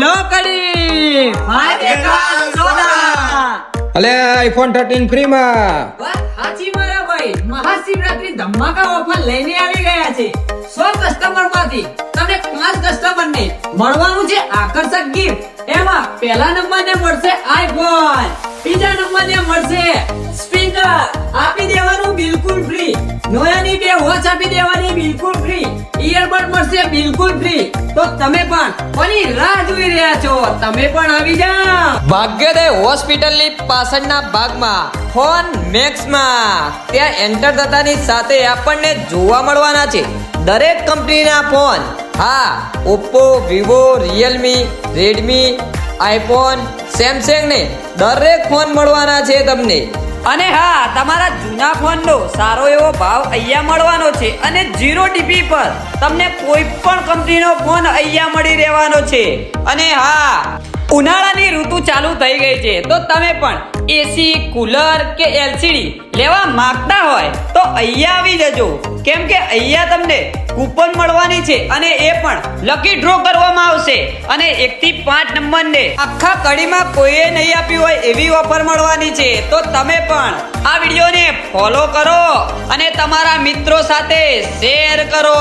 લો કડી અલે iPhone 13 free માં. હાચી મારા ભાઈ, મહાશિવરાત્રી ધમાકા ઓફર લઈને આવી ગયા છે. 100 કસ્ટમર માંથી તમને 5 કસ્ટમર ને મળવાનું છે આકર્ષક ગિફ્ટ. એમાં પહેલા નંબર ને મળશે આઈફોન, બીજા નંબર ને મળશે સ્પીકર આપી દેવાનું બિલકુલ ફ્રી, નોયાની 2 વોચ આપી દેવાની બિલકુલ ફ્રી, ઇયરબડ મળશે બિલકુલ ફ્રી. તો તમે પણ કોની રાહ જોઈ રહ્યા છો? તમે પણ આવી જાઓ. ભાગ્યોદય હોસ્પિટલની પાછળના ભાગમાં ફોન મેક્સમાં ત્યાં એન્ટર થતાની સાથે આપણને જોવા મળવાના છે દરેક કંપનીના ફોન. હા, Oppo, Vivo, Realme, Redmi, iPhone, Samsung ને દરેક ફોન મળવાના છે તમને. અને હા, તમારા જૂના ફોનનો સારો એવો ભાવ અહીંયા મળવાનો છે અને 0 DP પર તમને કોઈ પણ કંપનીનો ફોન અહીંયા મળી રહેવાનો છે. અને હા, ઉનાળાની ઋતુ ચાલુ થઈ ગઈ છે તો તમે પણ એસી, કુલર કે એલસીડી લેવા માંગતા હોય તો અહીંયા આવી જજો, કેમ કે અહીંયા તમને કૂપન મળવાની છે અને એ પણ લકી ડ્રો કરવામાં આવશે. અને 1 થી 5 નંબરને આખા કડીમાં કોઈએ નહીં આપ્યું હોય એવી ઓફર મળવાની છે. તો તમે પણ આ વિડીયોને ફોલો કરો અને તમારા મિત્રો સાથે શેર કરો.